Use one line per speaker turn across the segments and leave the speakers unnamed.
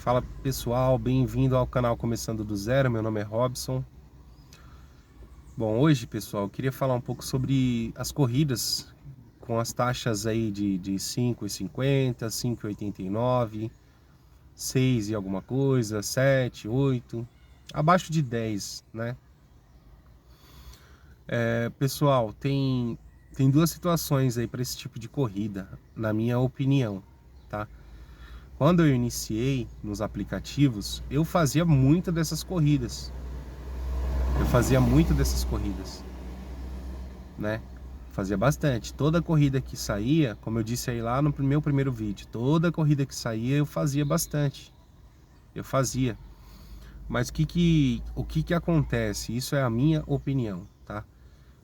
Fala pessoal, bem-vindo ao canal Começando do Zero, meu nome é Robson. Bom, hoje pessoal, eu queria falar um pouco sobre as corridas com as taxas aí de 5,50, 5,89, 6 e alguma coisa, 7, 8, abaixo de 10, né? Pessoal, tem duas situações aí para esse tipo de corrida, na minha opinião, tá? Quando eu iniciei nos aplicativos, eu fazia muito dessas corridas. Né? Fazia bastante. Toda corrida que saía, como eu disse aí lá no meu primeiro vídeo, toda corrida que saía eu fazia bastante. Eu fazia. Mas o que que acontece? Isso é a minha opinião, tá?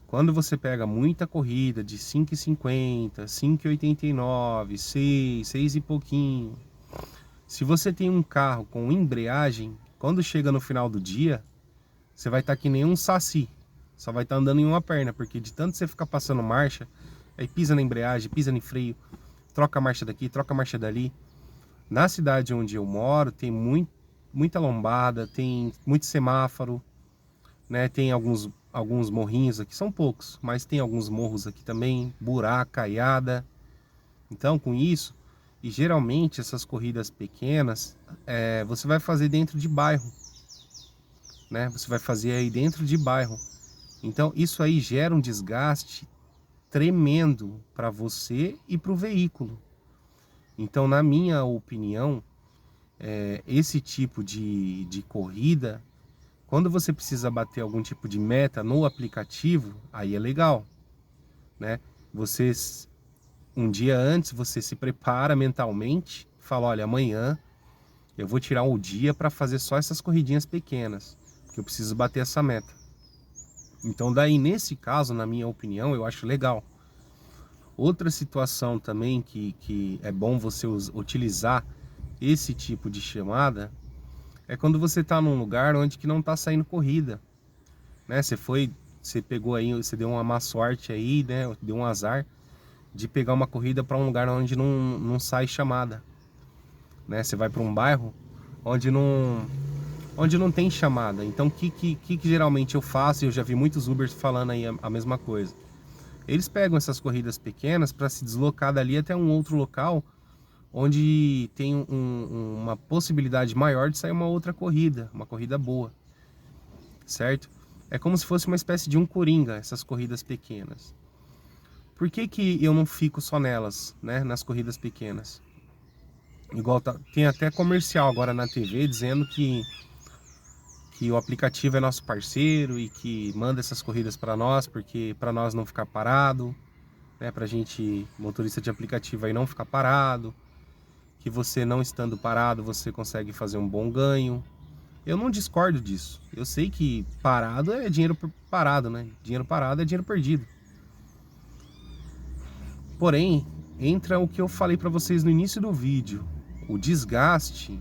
Quando você pega muita corrida de 5,50, 5,89, 6, 6 e pouquinho. Se você tem um carro com embreagem, quando chega no final do dia, você vai estar que nem um saci. Só vai estar andando em uma perna, porque de tanto você ficar passando marcha, aí pisa na embreagem, pisa no freio, troca a marcha daqui, troca a marcha dali. Na cidade onde eu moro, tem muita lombada, tem muito semáforo, né? Tem alguns morrinhos aqui, são poucos, mas tem alguns morros aqui também, buraco, caiada. Então, com isso, e geralmente essas corridas pequenas, você vai fazer dentro de bairro, né? Você vai fazer aí dentro de bairro. Então, isso aí gera um desgaste tremendo para você e para o veículo. Então, na minha opinião, esse tipo de corrida, quando você precisa bater algum tipo de meta no aplicativo, aí é legal, né? Você, um dia antes, você se prepara mentalmente, fala, olha, amanhã eu vou tirar um dia para fazer só essas corridinhas pequenas, porque eu preciso bater essa meta. Então, daí, nesse caso, na minha opinião, eu acho legal. Outra situação também que é bom você utilizar esse tipo de chamada é quando você está num lugar onde que não está saindo corrida, né? Você pegou aí, você deu uma má sorte aí, né? Deu um azar de pegar uma corrida para um lugar onde não sai chamada, né? Você vai para um bairro onde não tem chamada. Então, o que geralmente eu faço? Eu já vi muitos Ubers falando aí a mesma coisa. Eles pegam essas corridas pequenas para se deslocar dali até um outro local onde tem uma possibilidade maior de sair uma outra corrida, uma corrida boa, certo? É como se fosse uma espécie de um coringa, essas corridas pequenas. Por que eu não fico só nelas, né, nas corridas pequenas? Igual tem até comercial agora na TV dizendo que o aplicativo é nosso parceiro e que manda essas corridas para nós, porque para nós não ficar parado, né, pra gente, motorista de aplicativo aí, não ficar parado, que você não estando parado, você consegue fazer um bom ganho. Eu não discordo disso. Eu sei que parado é dinheiro parado, né? Dinheiro parado é dinheiro perdido. Porém, entra o que eu falei para vocês no início do vídeo. O desgaste,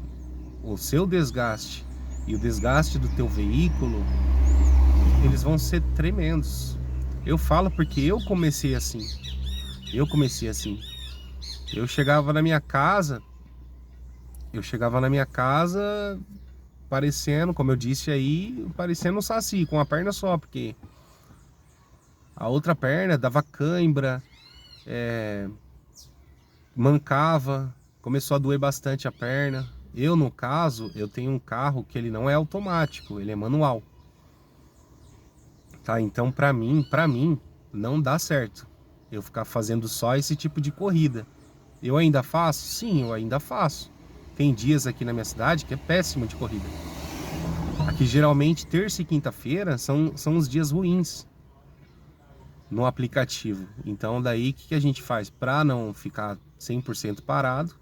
o seu desgaste e o desgaste do teu veículo, eles vão ser tremendos. Eu falo porque eu comecei assim. Eu comecei assim. Eu chegava na minha casa, parecendo, como eu disse aí, parecendo um saci, com uma perna só, porque a outra perna dava cãibra, mancava, começou a doer bastante a perna. Eu, no caso, eu tenho um carro que ele não é automático, ele é manual. Tá? Então, pra mim, não dá certo eu ficar fazendo só esse tipo de corrida. Eu ainda faço? Sim, eu ainda faço. Tem dias aqui na minha cidade que é péssimo de corrida. Aqui geralmente terça e quinta-feira são os dias ruins no aplicativo. Então daí o que a gente faz? Para não ficar 100% parado,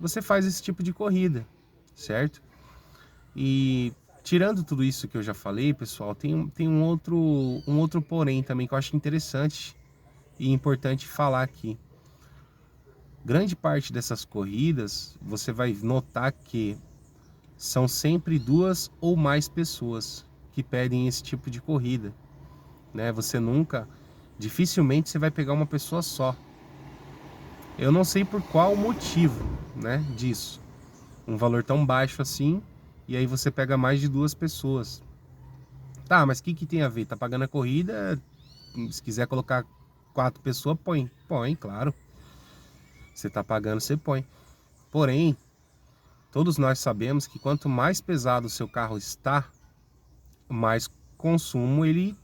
você faz esse tipo de corrida, certo? E tirando tudo isso que eu já falei, pessoal, tem um outro porém também que eu acho interessante e importante falar aqui. Grande parte dessas corridas, você vai notar que são sempre duas ou mais pessoas que pedem esse tipo de corrida, né? Dificilmente você vai pegar uma pessoa só. Eu não sei por qual motivo, né, disso. um valor tão baixo assim, e aí você pega mais de 2 pessoas. Tá, mas o que tem a ver? Tá pagando a corrida, se quiser colocar 4 pessoas, põe, claro. Você tá pagando, você põe. Porém, todos nós sabemos que quanto mais pesado o seu carro está, mais consumo ele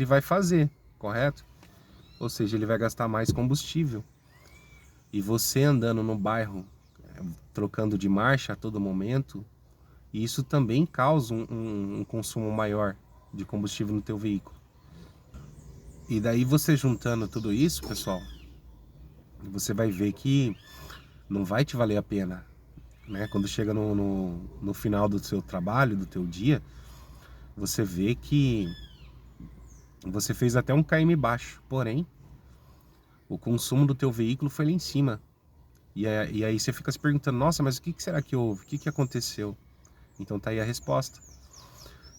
vai fazer, correto? Ou seja, ele vai gastar mais combustível. E você andando no bairro, trocando de marcha a todo momento, isso também causa um consumo maior de combustível no teu veículo. E daí você juntando tudo isso, pessoal, você vai ver que não vai te valer a pena, né? Quando chega no final do seu trabalho, do teu dia, você vê que você fez até um km baixo, porém, o consumo do teu veículo foi lá em cima. E aí você fica se perguntando, nossa, mas o que será que houve? O que aconteceu? Então tá aí a resposta.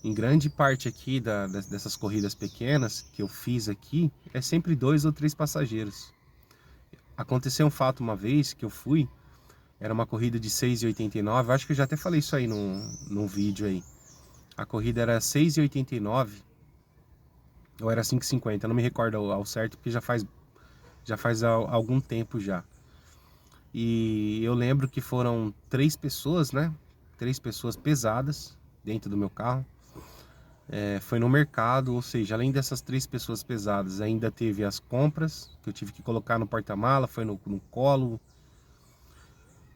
Em grande parte aqui dessas corridas pequenas que eu fiz aqui, é sempre 2 ou 3 passageiros. Aconteceu um fato uma vez que eu fui, era uma corrida de 6,89, acho que eu já até falei isso aí num vídeo aí. A corrida era 6,89, ou era 5,50, não me recordo ao certo, porque já faz algum tempo já. E eu lembro que foram 3 pessoas, né? 3 pessoas pesadas dentro do meu carro. Foi no mercado, ou seja, além dessas 3 pessoas pesadas, ainda teve as compras, que eu tive que colocar no porta-mala, foi no colo.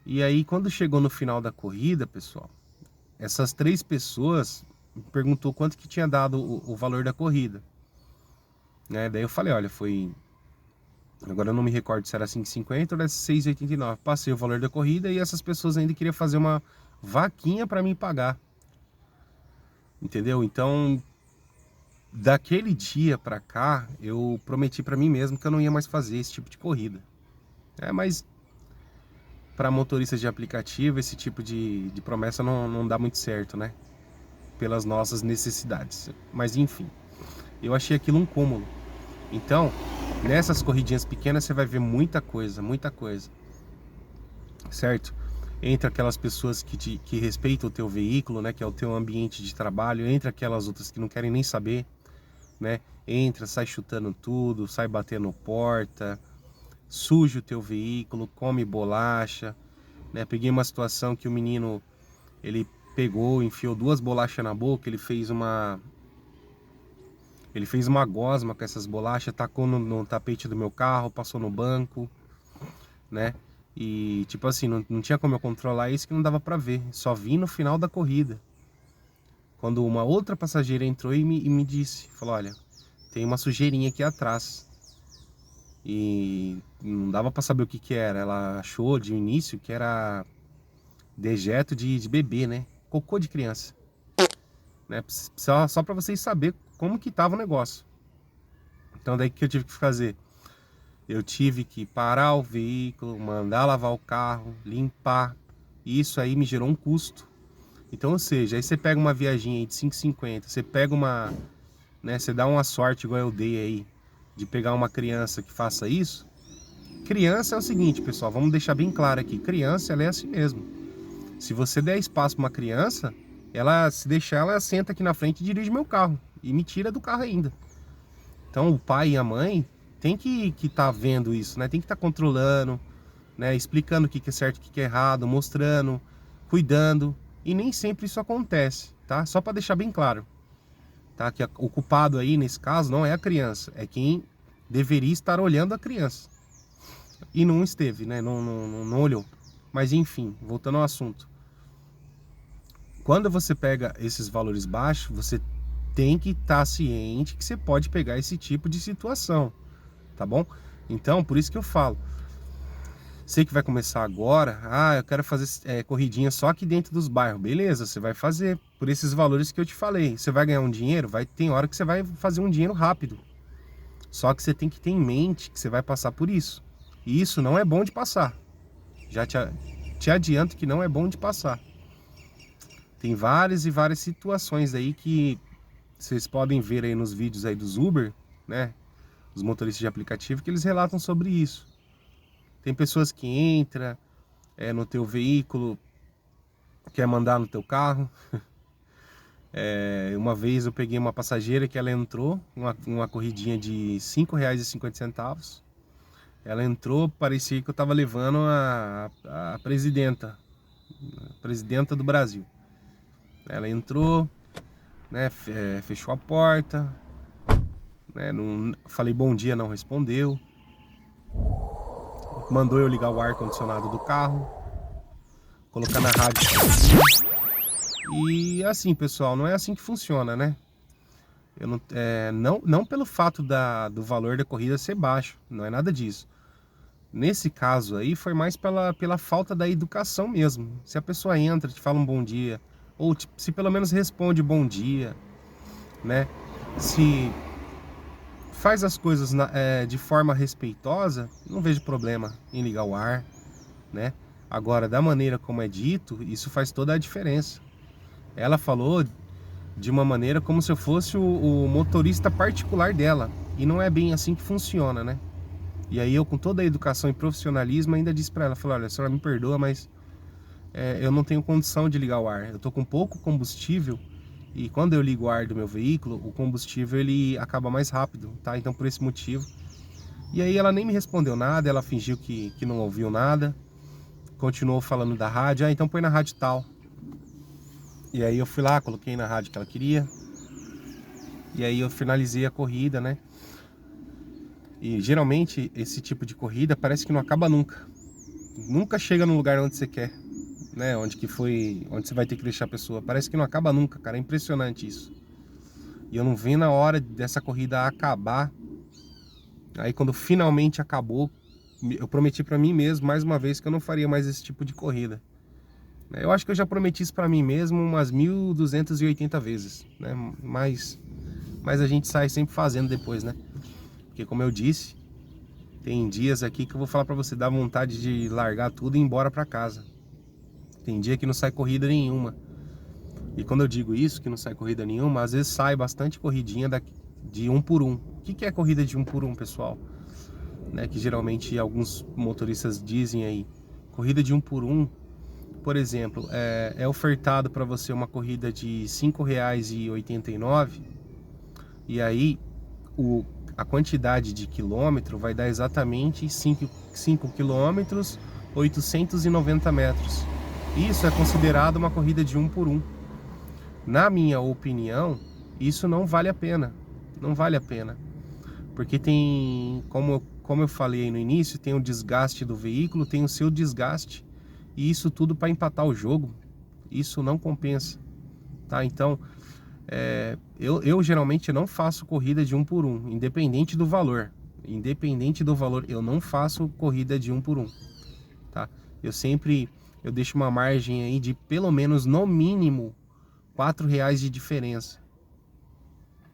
E aí, quando chegou no final da corrida, pessoal, essas 3 pessoas me perguntou quanto que tinha dado o valor da corrida. Né? Daí eu falei, olha, foi... Agora eu não me recordo se era 5,50 ou era 6,89. Passei o valor da corrida e essas pessoas ainda queriam fazer uma vaquinha para mim pagar. Entendeu? Então, daquele dia para cá, eu prometi para mim mesmo que eu não ia mais fazer esse tipo de corrida. Mas para motoristas de aplicativo, esse tipo de promessa não dá muito certo, né? Pelas nossas necessidades. Mas enfim, eu achei aquilo um cúmulo. Então, nessas corridinhas pequenas você vai ver muita coisa, certo? Entre aquelas pessoas que respeitam o teu veículo, né, que é o teu ambiente de trabalho, entre aquelas outras que não querem nem saber, né? Entra, sai chutando tudo, sai batendo porta, suja o teu veículo, come bolacha, né? Peguei uma situação que o menino, ele pegou, enfiou 2 bolachas na boca, ele fez uma gosma com essas bolachas, tacou no tapete do meu carro, passou no banco, né? E tipo assim, não tinha como eu controlar isso, que não dava pra ver, só vi no final da corrida. Quando uma outra passageira entrou e me disse, falou, olha, tem uma sujeirinha aqui atrás. E não dava pra saber o que era, ela achou de início que era dejeto de bebê, né? Cocô de criança. Né? Só pra vocês saberem como que tava o negócio. Então daí o que eu tive que fazer? Eu tive que parar o veículo, mandar lavar o carro, limpar. E isso aí me gerou um custo. Então, ou seja, aí você pega uma viaginha aí de 5,50, você pega uma, né, você dá uma sorte igual eu dei aí, de pegar uma criança que faça isso. Criança é o seguinte, pessoal, vamos deixar bem claro aqui, criança ela é assim mesmo. Se você der espaço para uma criança, ela, se deixar, ela senta aqui na frente e dirige meu carro, e me tira do carro ainda. Então o pai e a mãe tem que tá vendo isso, né? Tem que estar controlando, né? Explicando o que é certo, o que é errado, mostrando, cuidando. E nem sempre isso acontece, tá? Só para deixar bem claro, tá? Que o culpado aí, nesse caso, não é a criança, é quem deveria estar olhando a criança. E não esteve, né? Não olhou. Mas enfim, voltando ao assunto. Quando você pega esses valores baixos, você tem que estar ciente que você pode pegar esse tipo de situação, tá bom? Então, por isso que eu falo. Sei que vai começar agora, eu quero fazer corridinha só aqui dentro dos bairros. Beleza, você vai fazer por esses valores que eu te falei. Você vai ganhar um dinheiro? Tem hora que você vai fazer um dinheiro rápido. Só que você tem que ter em mente que você vai passar por isso. E isso não é bom de passar. Já te adianto que não é bom de passar. Tem várias e várias situações aí que vocês podem ver aí nos vídeos aí dos Uber, né? Os motoristas de aplicativo, que eles relatam sobre isso. Tem pessoas que entram no teu veículo, quer mandar no teu carro. Uma vez eu peguei uma passageira que ela entrou, uma corridinha de R$ 5,50. Ela entrou, parecia que eu estava levando a presidenta do Brasil. Ela entrou, né, fechou a porta, né, não, falei bom dia, não respondeu. Mandou eu ligar o ar-condicionado do carro, colocar na rádio. E assim, pessoal, não é assim que funciona, né? Eu não pelo fato do valor da corrida ser baixo, não é nada disso. Nesse caso aí foi mais pela falta da educação mesmo. Se a pessoa entra, te fala um bom dia, ou se pelo menos responde bom dia, né? Se faz as coisas de forma respeitosa, não vejo problema em ligar o ar, né? Agora, da maneira como é dito, isso faz toda a diferença. Ela falou de uma maneira como se eu fosse o motorista particular dela, e não é bem assim que funciona, né? E aí eu, com toda a educação e profissionalismo, ainda disse para ela, falei, olha, a senhora me perdoa, mas eu não tenho condição de ligar o ar, eu tô com pouco combustível, e quando eu ligo o ar do meu veículo, o combustível ele acaba mais rápido, tá? Então por esse motivo. E aí ela nem me respondeu nada, ela fingiu que não ouviu nada, continuou falando da rádio, então põe na rádio tal. E aí eu fui lá, coloquei na rádio que ela queria, e aí eu finalizei a corrida, né? E geralmente esse tipo de corrida parece que não acaba nunca. Nunca chega no lugar onde você quer, né? Onde você vai ter que deixar a pessoa. Parece que não acaba nunca, cara. É impressionante isso. E eu não vi na hora dessa corrida acabar. Aí quando finalmente acabou, eu prometi pra mim mesmo, mais uma vez, que eu não faria mais esse tipo de corrida. Eu acho que eu já prometi isso pra mim mesmo umas 1.280 vezes, né? Mas a gente sai sempre fazendo depois, né? Porque como eu disse, tem dias aqui que eu vou falar pra você, dá vontade de largar tudo e ir embora pra casa. Tem dia que não sai corrida nenhuma. E quando eu digo isso, que não sai corrida nenhuma, às vezes sai bastante corridinha de 1 por 1. O que é corrida de 1 por 1, pessoal? Né, que geralmente alguns motoristas dizem aí. Corrida de 1 por 1, por exemplo, é ofertado para você uma corrida de R$ 5,89, e aí a quantidade de quilômetro vai dar exatamente 5 quilômetros, 890 metros. Isso é considerado uma corrida de 1 por 1. Na minha opinião, isso não vale a pena. Não vale a pena. Porque tem, como eu falei aí no início, tem o desgaste do veículo, tem o seu desgaste. E isso tudo para empatar o jogo, isso não compensa, tá? Então, eu geralmente não faço corrida de 1 por 1, independente do valor. Independente do valor, eu não faço corrida de 1 por 1, tá? Eu deixo uma margem aí de pelo menos, no mínimo, R$ 4 de diferença.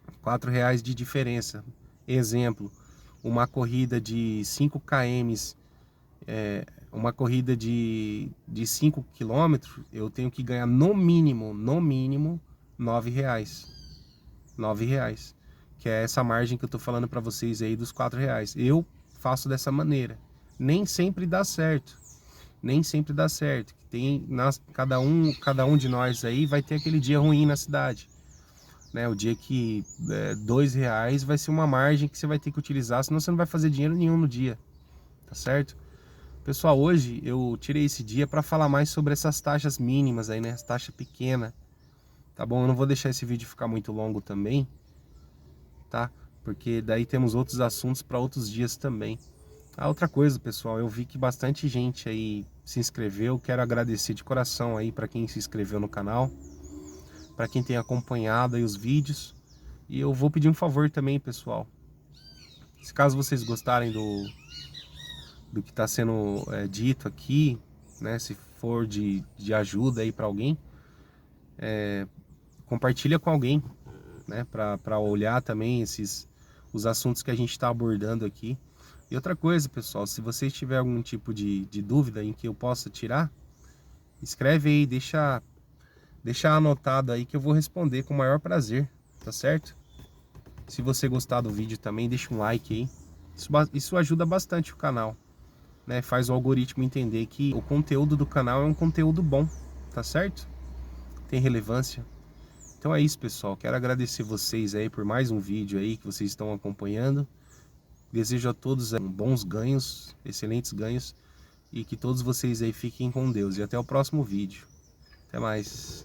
R$ 4 de diferença. Exemplo, uma corrida de 5 km, uma corrida de 5 km, eu tenho que ganhar no mínimo, R$ 9. R$ 9. Que é essa margem que eu tô falando para vocês aí dos R$ 4. Eu faço dessa maneira. Nem sempre dá certo. Nem sempre dá certo. Cada um de nós aí vai ter aquele dia ruim na cidade, né? O dia que R$ 2 vai ser uma margem que você vai ter que utilizar, senão você não vai fazer dinheiro nenhum no dia, tá certo? Pessoal, hoje eu tirei esse dia para falar mais sobre essas taxas mínimas aí, né? As taxas pequenas, tá bom? Eu não vou deixar esse vídeo ficar muito longo também, tá? Porque daí temos outros assuntos para outros dias também. Outra coisa, pessoal, eu vi que bastante gente aí se inscreveu. Quero agradecer de coração aí para quem se inscreveu no canal, para quem tem acompanhado aí os vídeos. E eu vou pedir um favor também, pessoal. Se caso vocês gostarem do que está sendo dito aqui, né, se for de ajuda aí para alguém, compartilha com alguém, né, para olhar também os assuntos que a gente está abordando aqui. E outra coisa, pessoal, se vocês tiverem algum tipo de dúvida em que eu possa tirar, escreve aí, deixa anotado aí que eu vou responder com o maior prazer, tá certo? Se você gostar do vídeo também, deixa um like aí. Isso ajuda bastante o canal, né? Faz o algoritmo entender que o conteúdo do canal é um conteúdo bom, tá certo? Tem relevância. Então é isso, pessoal. Quero agradecer vocês aí por mais um vídeo aí que vocês estão acompanhando. Desejo a todos bons ganhos, excelentes ganhos, e que todos vocês aí fiquem com Deus. E até o próximo vídeo. Até mais.